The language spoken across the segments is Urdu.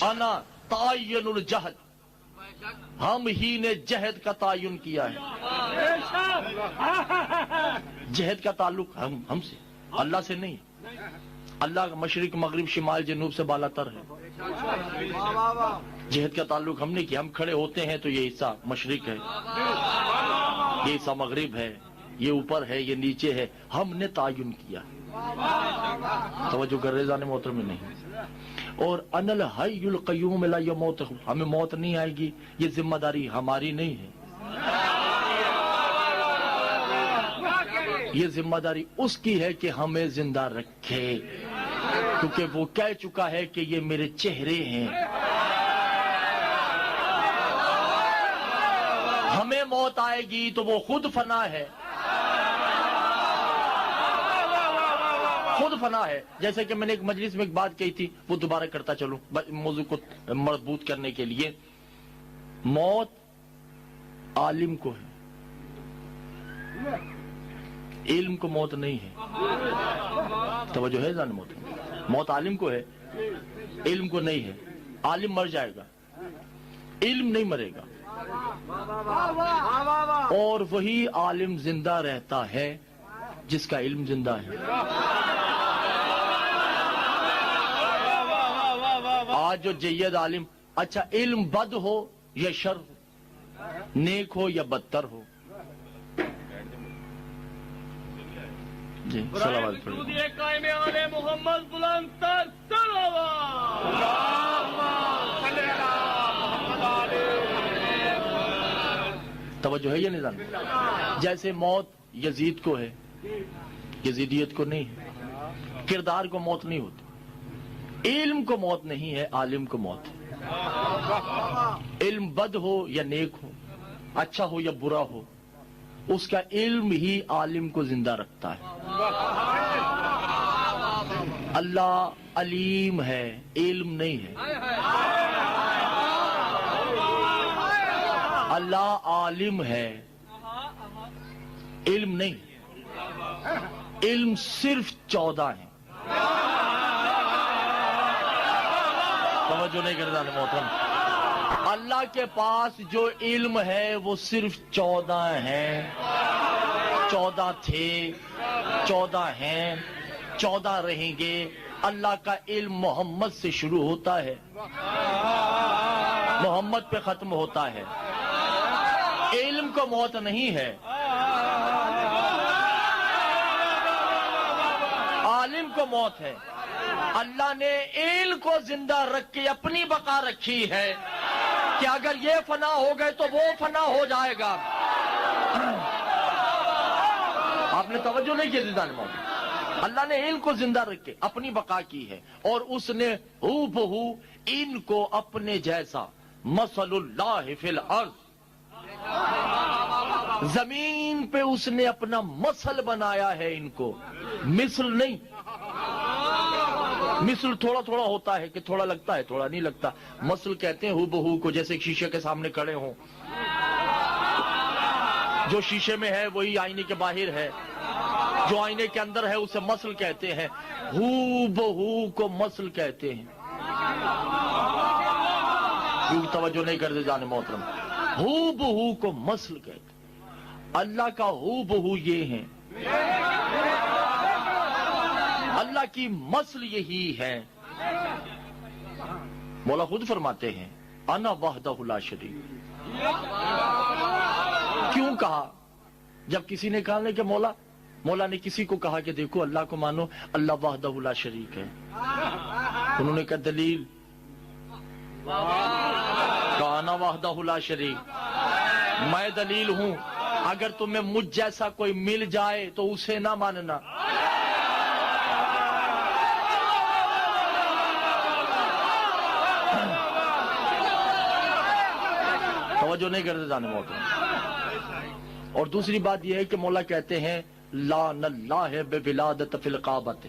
انا تعین الجہد، ہم ہی نے جہد کا تعین کیا ہے. جہد کا تعلق ہم سے، اللہ سے نہیں. اللہ مشرق مغرب شمال جنوب سے بالا تر ہے. جہد کا تعلق ہم نے کیا. ہم کھڑے ہوتے ہیں تو یہ حصہ مشرق ہے، یہ حصہ مغرب ہے، یہ اوپر ہے، یہ نیچے ہے. ہم نے تعین کیا. توجہ کر رہے زان محترم میں نہیں. اور ان الحی القیوم لا یموت، ہمیں موت نہیں آئے گی، یہ ذمہ داری ہماری نہیں ہے. یہ ذمہ داری اس کی ہے کہ ہمیں زندہ رکھے، کیونکہ وہ کہہ چکا ہے کہ یہ میرے چہرے ہیں. ہمیں موت آئے گی تو وہ خود فنا ہے، خود فنا ہے. جیسے کہ میں نے ایک مجلس میں ایک بات کہی تھی، وہ دوبارہ کرتا چلوں موضوع کو مربوط کرنے کے لیے. موت عالم کو ہے، علم کو موت نہیں ہے. توجہ ہے جان. موت عالم کو ہے، علم کو نہیں ہے. عالم مر جائے گا، علم نہیں مرے گا. اور وہی عالم زندہ رہتا ہے جس کا علم زندہ ہے. آج جو جید عالم، اچھا علم بد ہو یا شر ہو، نیک ہو یا بدتر ہو، جی صلوات قائم آل محمد بلند تر توجہ ہے یہ نظام. جیسے موت یزید کو ہے، یزیدیت کو نہیں ہے. کردار کو موت نہیں ہوتی. علم کو موت نہیں ہے، عالم کو موت ہے. علم بد ہو یا نیک ہو، اچھا ہو یا برا ہو، اس کا علم ہی عالم کو زندہ رکھتا ہے. اللہ علیم ہے، علم نہیں ہے. اللہ عالم ہے، علم نہیں. علم صرف 14 ہے. توجہ نہیں کرتا محترم. اللہ کے پاس جو علم ہے وہ صرف 14 ہے. 14 تھے، 14 ہیں، 14 رہیں گے. اللہ کا علم محمد سے شروع ہوتا ہے، محمد پہ ختم ہوتا ہے. علم کو موت نہیں ہے، عالم کو موت ہے. اللہ نے علم کو زندہ رکھ کے اپنی بقا رکھی ہے کہ اگر یہ فنا ہو گئے تو وہ فنا ہو جائے گا. آپ نے توجہ نہیں کی زندہ موت. اللہ نے علم کو زندہ رکھ کے اپنی بقا کی ہے، اور اس نے ہو بہو ان کو اپنے جیسا مثل اللہ فی الارض، زمین پہ اس نے اپنا مثل بنایا ہے. ان کو مثل نہیں. مثل تھوڑا تھوڑا ہوتا ہے کہ تھوڑا لگتا ہے تھوڑا نہیں لگتا. مثل کہتے ہیں ہو بہو کو، جیسے شیشے کے سامنے کھڑے ہوں، جو شیشے میں ہے وہی آئینے کے باہر ہے، جو آئینے کے اندر ہے اسے مثل کہتے ہیں. ہو بہو کو مثل کہتے ہیں. کیوں توجہ نہیں کرتے جانے محترم. ہو بہو کو مثل کہتے ہیں. اللہ کا ہو بہو یہ ہے، اللہ کی مثل یہی ہے. مولا خود فرماتے ہیں انا وحدہ لا شریک. کیوں کہا؟ جب کسی نے کہا کہ مولا نے کسی کو کہا کہ دیکھو اللہ کو مانو، اللہ وحدہ لا شریک ہے. انہوں نے کہا دلیل؟ کہا انا وحدہ لا شریک، میں دلیل ہوں. اگر تمہیں مجھ جیسا کوئی مل جائے تو اسے نہ ماننا. توجہ نہیں کرتے جانے موت. اور دوسری بات یہ ہے کہ مولا کہتے ہیں لعن اللہ بولادت فی القعبۃ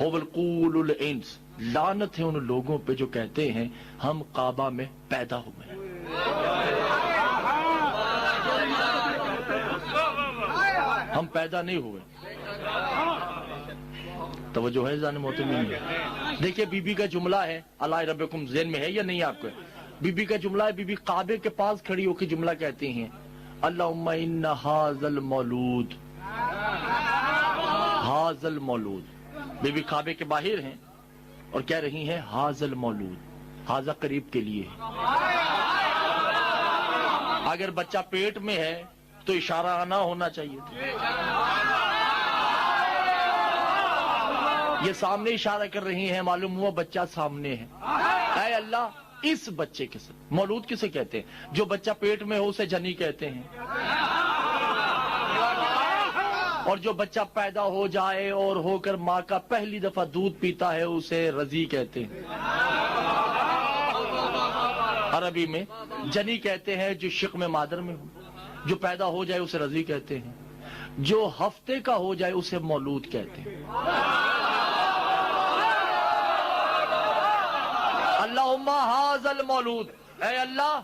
هو القول الانس. لعنت ہے ان لوگوں پہ جو کہتے ہیں ہم کعبہ میں پیدا ہوئے ہیں. ہم پیدا نہیں ہوئے. توجہ ہے ذہن محترمین میں؟ دیکھیے بی بی کا جملہ ہے، اللہ ربکم ذہن میں ہے یا نہیں آپ کو؟ بی بی کا جملہ ہے، بی بی کعبے کے پاس کھڑی ہو کے جملہ کہتے ہیں، اللہم ان ھذا المولود، ھذا المولود، بی بی کعبے کے باہر ہیں اور کہہ رہی ہیں ھذا المولود، ھذا قریب کے لیے ہے۔ اگر بچہ پیٹ میں ہے تو اشارہ آنا ہونا چاہیے تھا، یہ سامنے اشارہ کر رہی ہیں، معلوم ہوا بچہ سامنے ہے۔ اے اللہ اس بچے کے ساتھ، مولود کسے کہتے ہیں؟ جو بچہ پیٹ میں ہو اسے جنی کہتے ہیں، اور جو بچہ پیدا ہو جائے اور ہو کر ماں کا پہلی دفعہ دودھ پیتا ہے اسے رضی کہتے ہیں۔ عربی میں جنی کہتے ہیں جو شقم مادر میں ہو، جو پیدا ہو جائے اسے رضی کہتے ہیں، جو ہفتے کا ہو جائے اسے مولود کہتے ہیں۔ اللہم ھذا المولود، اے اللہ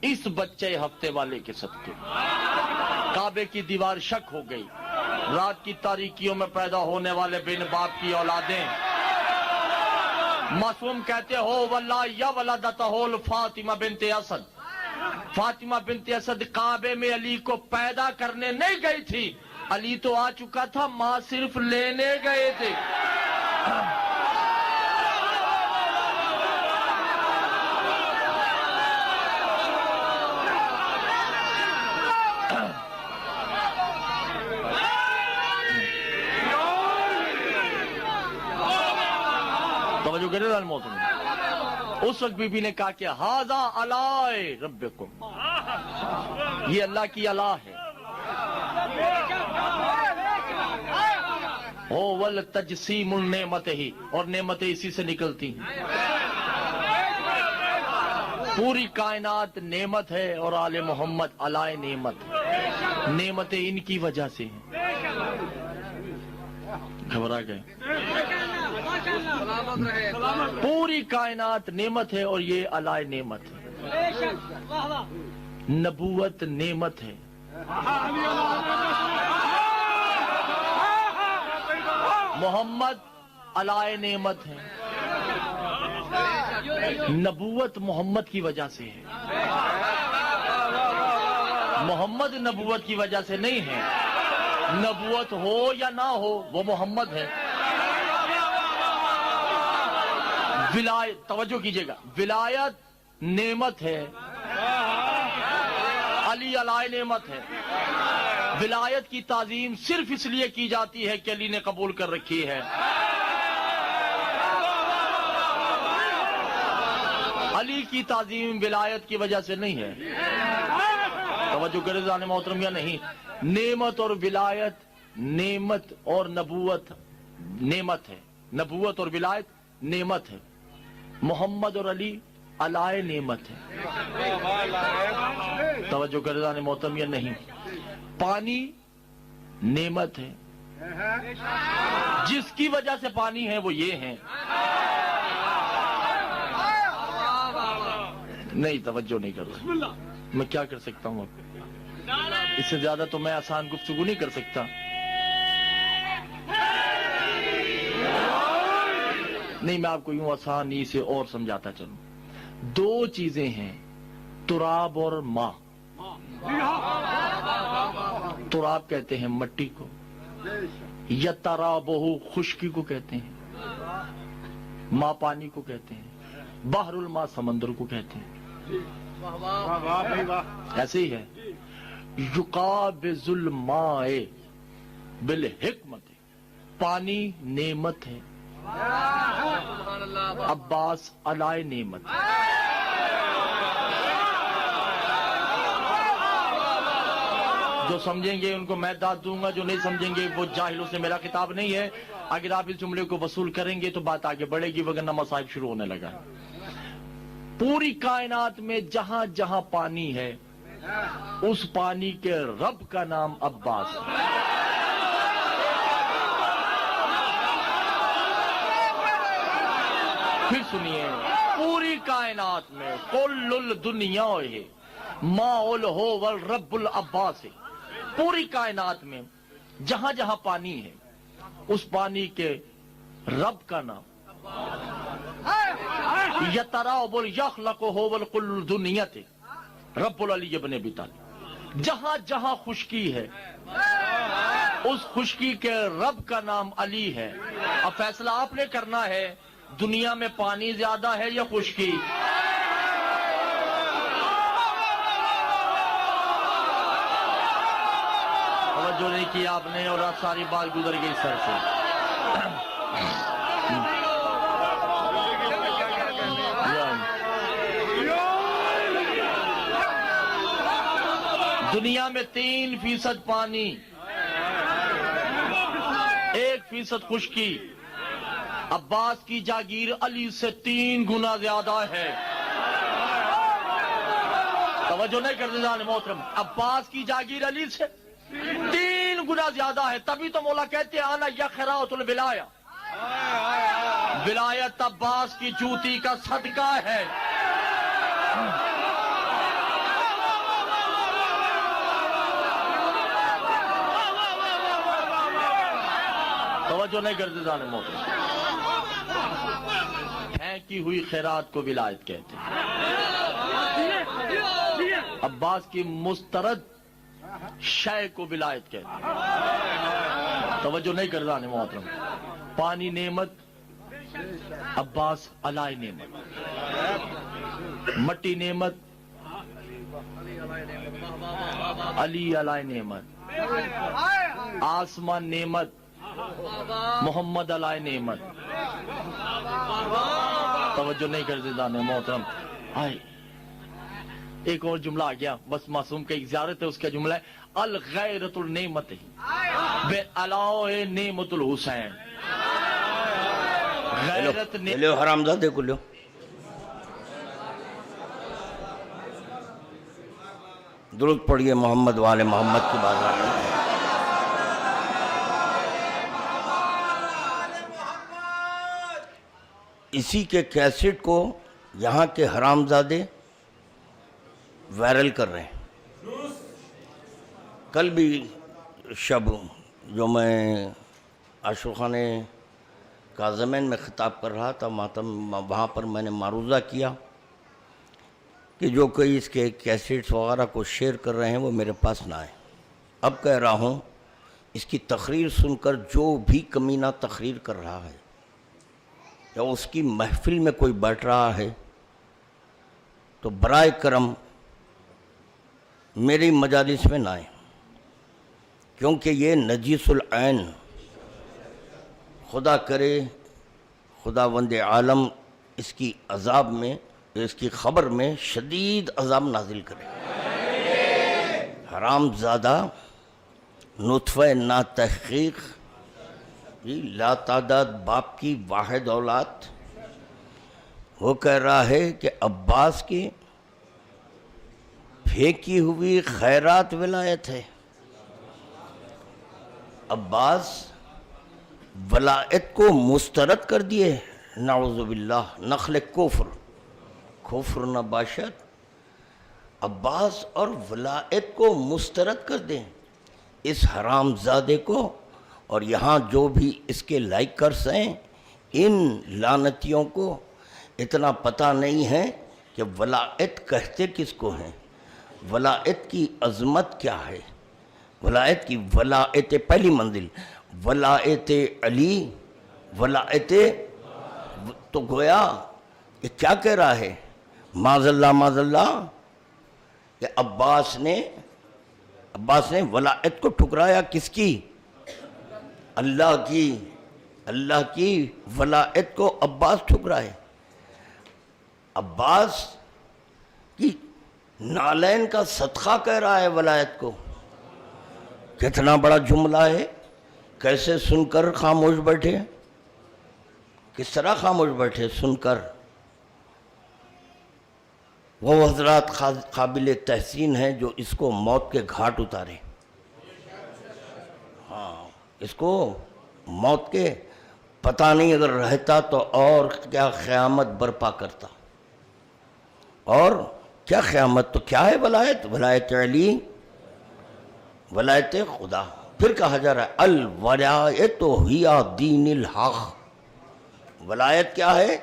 اس بچے ہفتے والے کے صدقے۔ کعبے کی دیوار شک ہو گئی، رات کی تاریکیوں میں پیدا ہونے والے بن باپ کی اولادیں معصوم کہتے ہو واللہ یا ولدتہ فاطمہ بنت اسد، فاطمہ بنت اسد کعبے میں علی کو پیدا کرنے نہیں گئی تھی، علی تو آ چکا تھا، ماں صرف لینے گئے تھے۔ توجہ کرے ذرا محترم، اس وقت بی بی نے کہا کہ ھذا علی ربکم، یہ اللہ کی الہ ہے، هو التجسیم النعمت ہی، اور نعمتیں اسی سے نکلتی ہیں۔ پوری کائنات نعمت ہے اور آل محمد علی نعمت ہے، نعمتیں ان کی وجہ سے ہیں۔ گھبرا گئے؟ پوری کائنات نعمت ہے اور یہ علی نعمت ہے۔ نبوت نعمت ہے، محمد علی نعمت ہے، نبوت محمد کی وجہ سے ہے، محمد نبوت کی وجہ سے نہیں ہے، نبوت ہو یا نہ ہو وہ محمد ہے۔ ولایت، توجہ کیجئے گا، ولایت نعمت ہے، علی علی نعمت ہے۔ ولایت کی تعظیم صرف اس لیے کی جاتی ہے کہ علی نے قبول کر رکھی ہے، علی کی تعظیم ولایت کی وجہ سے نہیں ہے۔ توجہ کرے ذہن محترم یا نہیں؟ نعمت اور ولایت، نعمت اور نبوت نعمت ہے، نبوت اور ولایت نعمت ہے، محمد اور علی علی نعمت ہے۔ توجہ کرے ذہن محترم یا نہیں؟ پانی نعمت ہے، جس کی وجہ سے پانی ہے وہ یہ ہے۔ نہیں توجہ نہیں کر رہا، میں کیا کر سکتا ہوں اب؟ اس سے زیادہ تو میں آسان گفتگو نہیں کر سکتا۔ نہیں، میں آپ کو یوں آسانی سے اور سمجھاتا چلوں۔ دو چیزیں ہیں، تراب اور ماء۔ تراب کہتے ہیں مٹی کو، یا ترابہ خشکی کو کہتے ہیں، ماء پانی کو کہتے ہیں، بحر الماء سمندر کو کہتے ہیں۔ ایسے ہی ہے، یقابض الماء بالحکمت، پانی نعمت ہے، عباس علی نعمت۔ جو سمجھیں گے ان کو میں داد دوں گا، جو نہیں سمجھیں گے وہ جاہلوں سے میرا خطاب نہیں ہے۔ اگر آپ اس جملے کو وصول کریں گے تو بات آگے بڑھے گی، وگرنہ مصائب شروع ہونے لگا۔ پوری کائنات میں جہاں جہاں پانی ہے اس پانی کے رب کا نام عباس ہے۔ پھر سنیے، پوری کائنات میں کل الدنیا ہے ماء ہو والرب العباس ہے۔ پوری کائنات میں جہاں جہاں پانی ہے اس پانی کے رب کا نام یتراءب یخلق هو کل دنیت رب العلی ابن ابی طالب. جہاں جہاں خشکی ہے اس خشکی کے رب کا نام علی ہے. اب فیصلہ آپ نے کرنا ہے دنیا میں پانی زیادہ ہے یا خشکی. توجہ نہیں کی آپ نے اور ساری بات گزر گئی سر سے. دنیا میں 3% پانی 1% خشکی. عباس کی جاگیر علی سے 3 گنا زیادہ ہے. توجہ نہیں کرتے جان محترم. عباس کی جاگیر علی سے 3 گنا زیادہ ہے. تبھی تو مولا کہتے ہیں آنا یا خیرات الولایہ. ولایت عباس کی جوتی کا صدقہ ہے. توجہ نہیں کرتے جان محترم. پھینکی ہوئی خیرات کو ولایت کہتے ہیں. عباس کی مسترد شے کو ولایت کہتے ہیں. توجہ نہیں کرتا نے محترم. پانی نعمت عباس علائی نعمت. مٹی نعمت علی علائی نعمت. آسمان نعمت محمد علائی نعمت. توجہ نہیں کرتے دانے محترم. آئے ایک اور جملہ آ گیا بس معصوم کا ایک زیارت ہے اس کا جملہ ہے الغیرت النعمت بے علاوہ نعمت الحسین. غیرت لو حرامزادے کو لو. درود پڑھیے محمد والے محمد کی بازار میں. اسی کے کیسٹ کو یہاں کے حرامزادے وائرل کر رہے ہیں. کل بھی شب جو میں عاشق خانہ کاظمین میں خطاب کر رہا تھا ماتم وہاں پر میں نے معروضہ کیا کہ جو کوئی اس کے کیسٹس وغیرہ کو شیئر کر رہے ہیں وہ میرے پاس نہ آئے. اب کہہ رہا ہوں اس کی تقریر سن کر جو بھی کمینہ تقریر کر رہا ہے یا اس کی محفل میں کوئی بیٹھ رہا ہے تو برائے کرم میری مجالس میں نہ آئیں، کیونکہ یہ نجیس العین. خدا کرے خداوند عالم اس کی عذاب میں اس کی خبر میں شدید عذاب نازل کرے. حرام زادہ نطفہ نا تحقیق لا تعداد باپ کی واحد اولاد. وہ کہہ رہا ہے کہ عباس کی پھینکی ہوئی خیرات ولایت ہے. عباس ولایت کو مسترد کر دیے. نعوذ باللہ. نخل کفر نہ باشد. عباس اور ولایت کو مسترد کر دیں اس حرام زادے کو. اور یہاں جو بھی اس کے لائکرز ہیں ان لعنتیوں کو اتنا پتہ نہیں ہے کہ ولایت کہتے کس کو ہیں، ولایت کی عظمت کیا ہے. ولایت کی ولایت پہلی منزل ولایت علی ولایت. تو گویا یہ کیا کہہ رہا ہے معاذ اللہ کہ عباس نے ولایت کو ٹھکرایا. کس کی؟ اللہ کی ولایت کو عباس ٹھکرائے. عباس کی نالین کا صدقہ کہہ رہا ہے ولایت کو. کتنا بڑا جملہ ہے. کیسے سن کر خاموش بیٹھے، کس طرح خاموش بیٹھے سن کر. وہ حضرات قابل تحسین ہیں جو اس کو موت کے گھاٹ اتارے. ہاں اس کو موت کے پتہ نہیں اگر رہتا تو اور کیا قیامت برپا کرتا. اور کیا قیامت تو کیا ہے ولایت. ولایت علی ولایت خدا. پھر کہا جا رہا ہے الولایت ہی دین الحق. ولایت کیا ہے؟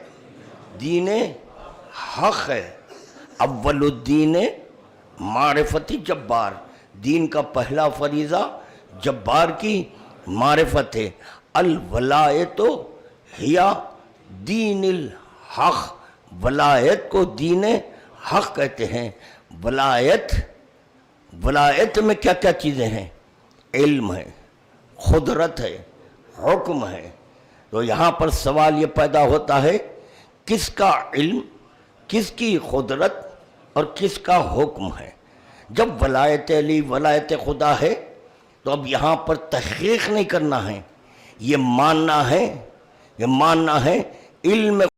دین حق ہے. اول الدین معرفت جبار، دین کا پہلا فریضہ جبار کی معرفت ہے. الولایت ہیا دین الحق، ولایت کو دین حق کہتے ہیں. ولایت میں کیا کیا چیزیں ہیں؟ علم ہے، قدرت ہے، حکم ہے. تو یہاں پر سوال یہ پیدا ہوتا ہے کس کا علم، کس کی قدرت اور کس کا حکم ہے؟ جب ولایت علی ولایت خدا ہے تو اب یہاں پر تحقیق نہیں کرنا ہے، یہ ماننا ہے علم